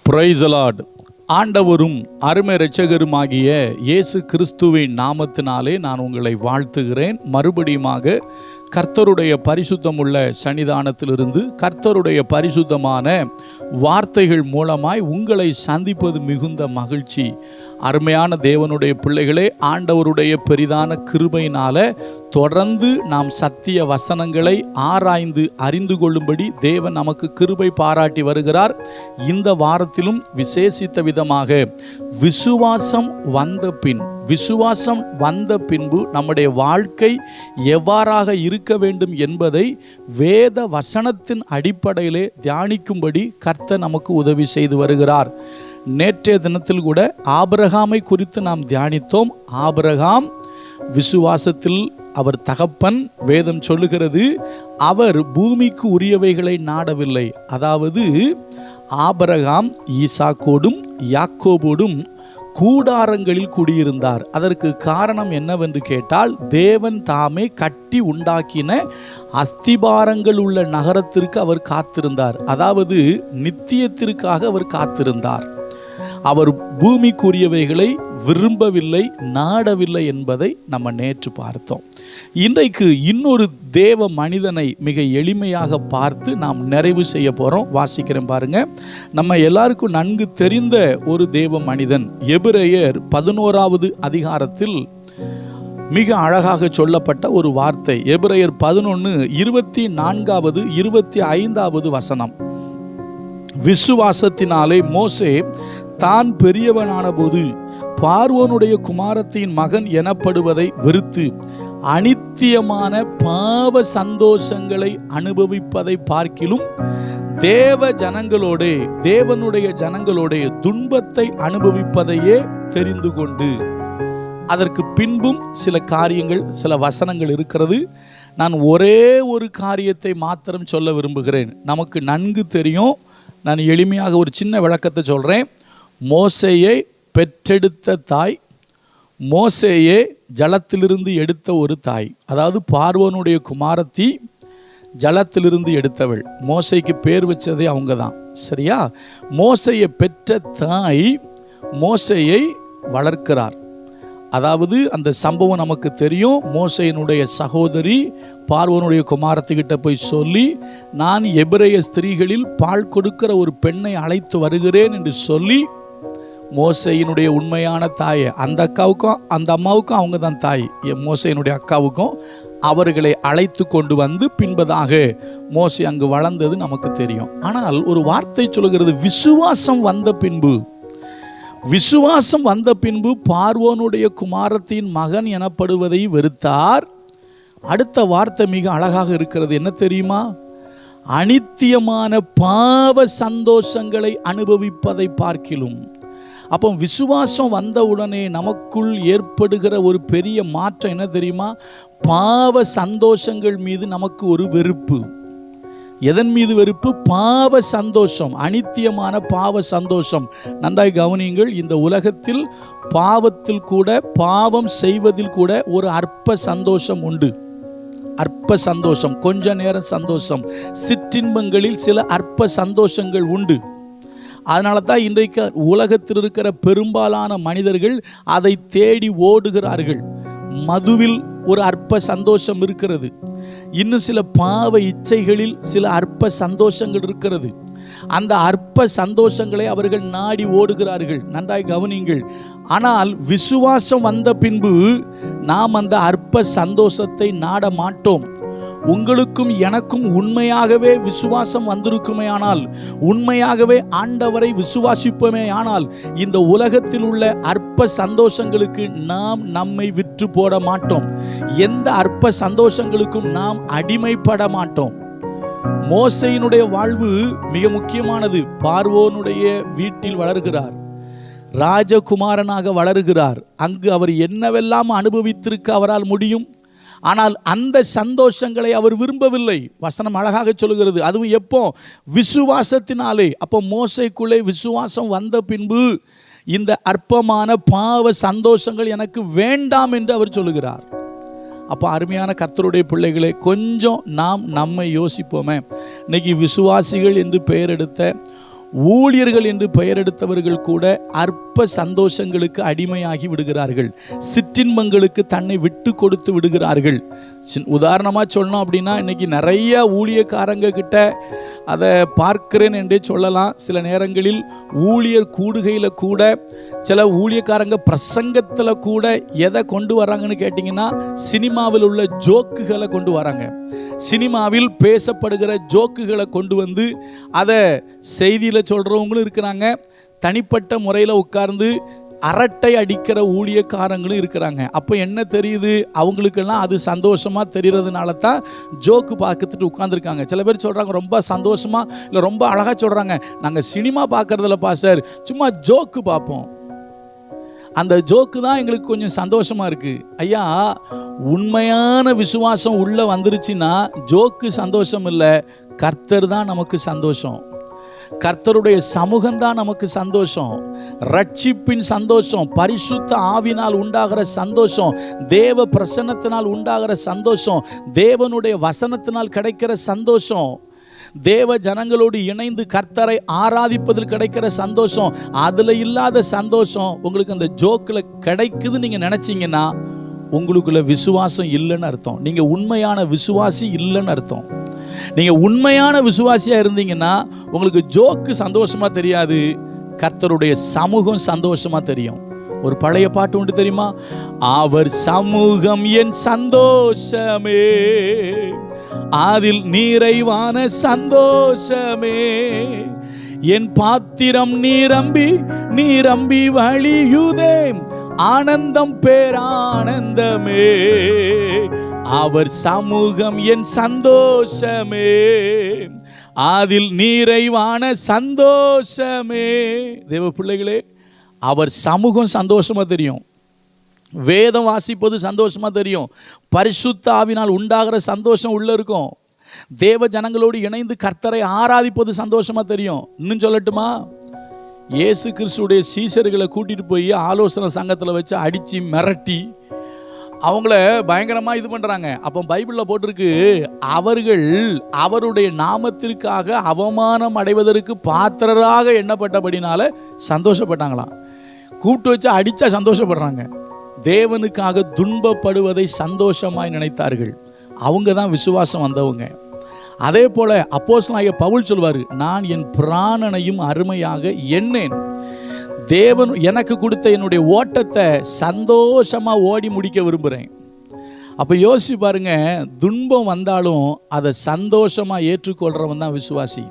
Praise the Lord. ஆண்டவரும் அருமை இரட்சகருமாகிய இயேசு கிறிஸ்துவின் நாமத்தினாலே நான் உங்களை வாழ்த்துகிறேன். மறுபடியுமாக கர்த்தருடைய பரிசுத்தமுள்ள சன்னிதானத்திலிருந்து கர்த்தருடைய பரிசுத்தமான வார்த்தைகள் மூலமாய் உங்களை சந்திப்பது மிகுந்த மகிழ்ச்சி. அருமையான தேவனுடைய பிள்ளைகளே, ஆண்டவருடைய பெரிதான கிருபையினால தொடர்ந்து நாம் சத்திய வசனங்களை ஆராய்ந்து அறிந்து கொள்ளும்படி தேவன் நமக்கு கிருபை பாராட்டி வருகிறார். இந்த வாரத்திலும் விசேஷித்த விதமாக விசுவாசம் வந்த பின்பு நம்முடைய வாழ்க்கை எவ்வாறாக இருக்க வேண்டும் என்பதை வேத வசனத்தின் அடிப்படையிலே தியானிக்கும்படி கர்த்தர் நமக்கு உதவி செய்து வருகிறார். நேற்றைய தினத்தில் கூட ஆபிரகாமை குறித்து நாம் தியானித்தோம். ஆபிரகாம் விசுவாசத்தில் அவர் தகப்பன். வேதம் சொல்லுகிறது, அவர் பூமிக்கு உரியவைகளை நாடவில்லை. அதாவது ஆபிரகாம் ஈசாக்கோடும் யாக்கோபோடும் கூடாரங்களில் குடியிருந்தார். அதற்கு காரணம் என்னவென்று கேட்டால், தேவன் தாமே கட்டி உண்டாக்கின அஸ்திபாரங்கள் உள்ள நகரத்திற்கு அவர் காத்திருந்தார். அதாவது நித்தியத்திற்காக அவர் காத்திருந்தார். அவர் பூமிக்குரியவைகளை விரும்பவில்லை, நாடவில்லை என்பதை நம்ம நேற்று பார்த்தோம். இன்றைக்கு இன்னொரு தேவ மனிதனை மிக எளிமையாக பார்த்து நாம் நிறைவு செய்ய போகிறோம். வாசிக்கிறேன் பாருங்க. நம்ம எல்லாருக்கும் நன்கு தெரிந்த ஒரு தேவ மனிதன். எபிரேயர் 11வது அதிகாரத்தில் மிக அழகாக சொல்லப்பட்ட ஒரு வார்த்தை. எபிரேயர் 11:24, 25 வசனம். விசுவாசத்தினாலே மோசே தான் பெரியவனான போது பார்வோனுடைய குமாரத்தின் மகன் எனப்படுவதை வெறுத்து அனித்தியமான பாவ சந்தோஷங்களை அனுபவிப்பதை பார்க்கிலும் தேவனுடைய ஜனங்களோட துன்பத்தை அனுபவிப்பதையே தெரிந்து கொண்டு. அதற்கு பின்பும் சில காரியங்கள், சில வசனங்கள் இருக்கிறது. நான் ஒரே ஒரு காரியத்தை மாத்திரம் சொல்ல விரும்புகிறேன். நமக்கு நன்கு தெரியும். நான் எளிமையாக ஒரு சின்ன விளக்கத்தை சொல்கிறேன். மோசேயை பெற்றெடுத்த தாய், மோசேயை ஜலத்திலிருந்து எடுத்த ஒரு தாய். அதாவது பார்வோனுடைய குமாரத்தி ஜலத்திலிருந்து எடுத்தவள். மோசேக்கு பேர் வச்சதே அவங்க தான். சரியா? மோசேயை பெற்ற தாய் மோசேயை வளர்க்கிறார். அதாவது அந்த சம்பவம் நமக்கு தெரியும். மோசேயினுடைய சகோதரி பார்வோனுடைய குமாரத்துக்கிட்ட போய் சொல்லி, நான் எபிரேய ஸ்திரீகளில் பால் கொடுக்கிற ஒரு பெண்ணை அழைத்து வருகிறேன் என்று சொல்லி, மோசேயினுடைய உண்மையான தாயை, அந்த அக்காவுக்கும் அந்த அம்மாவுக்கும் அவங்க தான் தாய், மோசேயினுடைய அக்காவுக்கும், அவர்களை அழைத்து கொண்டு வந்து பின்பதாக மோசே அங்கு வளர்ந்தது நமக்கு தெரியும். ஆனால் ஒரு வார்த்தை சொல்கிறது, விசுவாசம் வந்த பின்பு பார்வோனுடைய குமாரத்தின் மகன் எனப்படுவதை வெறுத்தார். அடுத்த வார்த்தை மிக அழகாக இருக்கிறது. என்ன தெரியுமா? அனித்தியமான பாவ சந்தோஷங்களை அனுபவிப்பதை பார்க்கிலும். அப்போ விசுவாசம் வந்தவுடனே நமக்குள் ஏற்படுகிற ஒரு பெரிய மாற்றம் என்ன தெரியுமா? பாவ சந்தோஷங்கள் மீது நமக்கு ஒரு வெறுப்பு. எதன் மீது வெறுப்பு? பாவ சந்தோஷம், அனித்தியமான பாவ சந்தோஷம். நன்றாய் கவனியுங்கள். இந்த உலகத்தில் பாவத்தில் கூட, பாவம் செய்வதில் கூட ஒரு அற்ப சந்தோஷம் உண்டு. அற்ப சந்தோஷம், கொஞ்ச நேரம் சந்தோஷம். சிற்றின்பங்களில் சில அற்ப சந்தோஷங்கள் உண்டு. அதனால தான் இன்றைக்கு உலகத்தில் இருக்கிற பெரும்பாலான மனிதர்கள் அதை தேடி ஓடுகிறார்கள். மதுவில் ஒரு அற்ப சந்தோஷம் இருக்கிறது. இன்னும் சில பாவ இச்சைகளில் சில அற்ப சந்தோஷங்கள் இருக்கிறது. அந்த அற்ப சந்தோஷங்களை அவர்கள் நாடி ஓடுகிறார்கள். நன்றாய் கவனியுங்கள். ஆனால் விசுவாசம் வந்த பின்பு நாம் அந்த அற்ப சந்தோஷத்தை நாட மாட்டோம். உங்களுக்கும் எனக்கும் உண்மையாகவே விசுவாசம் வந்திருக்குமே ஆனால், உண்மையாகவே ஆண்டவரை விசுவாசிப்போமே ஆனால், இந்த உலகத்தில் உள்ள அற்ப சந்தோஷங்களுக்கு நாம் நம்மை விற்று போட மாட்டோம். எந்த அற்ப சந்தோஷங்களுக்கும் நாம் அடிமைப்பட மாட்டோம். மோசேயினுடைய வாழ்வு மிக முக்கியமானது. பார்வோனுடைய வீட்டில் வளர்கிறார், ராஜகுமாரனாக வளர்கிறார். அங்கு அவர் என்னவெல்லாம் அனுபவித்திருக்க அவரால் முடியும். ஆனால் அந்த சந்தோஷங்களை அவர் விரும்பவில்லை. வசனம் அழகாக சொல்கிறது. அதுவும் எப்போ? விசுவாசத்தினாலே. அப்போ மோசேக்குள்ளே விசுவாசம் வந்த பின்பு இந்த அற்பமான பாவ சந்தோஷங்கள் எனக்கு வேண்டாம் என்று அவர் சொல்லுகிறார். அப்போ அருமையான கர்த்தருடைய பிள்ளைகளே, கொஞ்சம் நாம் நம்மை யோசிப்போமே. இன்னைக்கு விசுவாசிகள் என்று பெயர் எடுத்த ஊழியர்கள் என்று பெயர் எடுத்தவர்கள் கூட அற்ப சந்தோஷங்களுக்கு அடிமையாகி விடுகிறார்கள். சிற்றின்பங்களுக்கு தன்னை விட்டு கொடுத்து விடுகிறார்கள். உதாரணமாக சொல்லணும் அப்படின்னா, இன்னைக்கு நிறைய ஊழியக்காரங்க கிட்ட அதை பார்க்கிறேன் என்றே சொல்லலாம். சில நேரங்களில் ஊழியர் கூடுகையில் கூட, சில ஊழியக்காரங்க பிரசங்கத்தில் கூட எதை கொண்டு வராங்கன்னு கேட்டிங்கன்னா, சினிமாவில் உள்ள ஜோக்குகளை கொண்டு வராங்க. சினிமாவில் பேசப்படுகிற ஜோக்குகளை கொண்டு வந்து அதை செய்தியில் சொல்கிறவங்களும் இருக்கிறாங்க. தனிப்பட்ட முறையில் உட்கார்ந்து அரட்டை அடிக்கிற ஊழியக்காரங்களும் இருக்கிறாங்க. அப்போ என்ன தெரியுது, அவங்களுக்கெல்லாம் அது சந்தோஷமாக தெரிகிறதுனால தான் ஜோக்கு பார்த்துட்டு உட்காந்துருக்காங்க. சில பேர் சொல்கிறாங்க ரொம்ப சந்தோஷமாக, இல்லை ரொம்ப அழகாக சொல்கிறாங்க, நாங்கள் சினிமா பார்க்குறதில்ல பாஸ்டர், சும்மா ஜோக்கு பார்ப்போம், அந்த ஜோக்கு தான் எங்களுக்கு கொஞ்சம் சந்தோஷமாக இருக்குது. ஐயா, உண்மையான விசுவாசம் உள்ளே வந்துருச்சுன்னா ஜோக்கு சந்தோஷம் இல்லை, கர்த்தர் தான் நமக்கு சந்தோஷம். கர்த்தருடைய சமூகம்தான் நமக்கு சந்தோஷம். ரட்சிப்பின் சந்தோஷம், பரிசுத்த ஆவினால் உண்டாகிற சந்தோஷம், தேவ பிரசன்னத்தினால் உண்டாகிற சந்தோஷம், தேவனுடைய வசனத்தினால் கிடைக்கிற சந்தோஷம், தேவ ஜனங்களோடு இணைந்து கர்த்தரை ஆராதிப்பதில் கிடைக்கிற சந்தோஷம், அதுல இல்லாத சந்தோஷம் உங்களுக்கு அந்த ஜோக்கில் கிடைக்குது நீங்க நினைச்சீங்கன்னா உங்களுக்குள்ள விசுவாசம் இல்லைன்னு அர்த்தம். நீங்க உண்மையான விசுவாசி இல்லைன்னு அர்த்தம். நீங்க உண்மையான விசுவாசியா இருந்தீங்கன்னா உங்களுக்கு ஜோக்கு சந்தோஷமா தெரியாது, கர்த்தருடைய சமூகம் சந்தோஷமா தெரியும். ஒரு பழைய பாட்டு உண்டு தெரியுமா? அவர் சமூகம் என் சந்தோஷமே, அதில் நிறைவான சந்தோஷமே, என் பாத்திரம் நீரம்பி நீரம்பி வழியுதே, ஆனந்தம் பேரானந்தமே, அவர் சமூகம் என் சந்தோஷமே, அதில் நிறைவான சந்தோஷமே. தேவ பிள்ளைகளே, அவர் சமூகம் சந்தோஷமா தெரியும், வேதம் வாசிப்பது சந்தோஷமா தெரியும், பரிசுத்த ஆவினால் உண்டாகிற சந்தோஷம் உள்ள இருக்கும், தேவ ஜனங்களோடு இணைந்து கர்த்தரை ஆராதிப்பது சந்தோஷமா தெரியும். இன்னும் சொல்லட்டுமா, இயேசு கிறிஸ்துடைய சீஷர்களை கூட்டிட்டு போய் ஆலோசனை சங்கத்தில் வச்சு அடித்து மிரட்டி அவங்கள பயங்கரமாக இது பண்ணுறாங்க. அப்போ பைபிளில் போட்டிருக்கு, அவர்கள் அவருடைய நாமத்திற்காக அவமானம் அடைவதற்கு பாத்திரராக எண்ணப்பட்டபடினால சந்தோஷப்பட்டாங்களாம். கூப்பிட்டு வச்சு அடித்தா சந்தோஷப்படுறாங்க. தேவனுக்காக துன்பப்படுவதை சந்தோஷமாய் நினைத்தார்கள். அவங்க தான் விசுவாசம் வந்தவங்க. அதே போல அப்போஸ்தலனாகிய பவுல் சொல்வார், நான் என் பிராணனையும் அருமையாக எண்ணேன், தேவன் எனக்கு கொடுத்த என்னுடைய ஓட்டத்தை சந்தோஷமா ஓடி முடிக்க விரும்புகிறேன். அப்போ யோசிச்சு பாருங்க, துன்பம் வந்தாலும் அதை சந்தோஷமா ஏற்றுக்கொள்றவன் தான் விசுவாசி.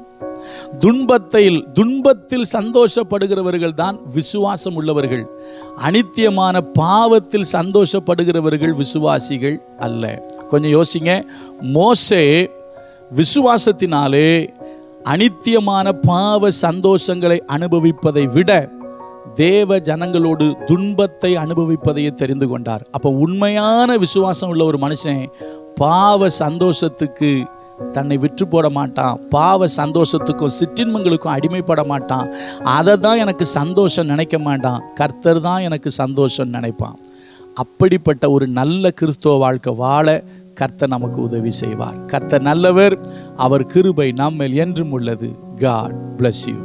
துன்பத்தில் சந்தோஷப்படுகிறவர்கள் தான் விசுவாசம் உள்ளவர்கள். அனித்தியமான பாவத்தில் சந்தோஷப்படுகிறவர்கள் விசுவாசிகள் அல்ல. கொஞ்சம் யோசிங்க, மோசே விசுவாசத்தினாலே அனித்தியமான பாவ சந்தோஷங்களை அனுபவிப்பதை விட தேவ ஜனங்களோடு துன்பத்தை அனுபவிப்பதையே தெரிந்து கொண்டார். அப்போ உண்மையான விசுவாசம் உள்ள ஒரு மனுஷன் பாவ சந்தோஷத்துக்கு தன்னை விற்று போட மாட்டான், பாவ சந்தோஷத்துக்கும் சிற்றின்பங்களுக்கும் அடிமைப்பட மாட்டான், அதை தான் எனக்கு சந்தோஷம் நினைக்க மாட்டான், கர்த்தர் தான் எனக்கு சந்தோஷம் நினைப்பான். அப்படிப்பட்ட ஒரு நல்ல கிறிஸ்துவ வாழ்க்கை வாழ கர்த்தர் நமக்கு உதவி செய்வார். கர்த்தர் நல்லவர், அவர் கிருபை நம்மேல் என்றும் உள்ளது. God bless you.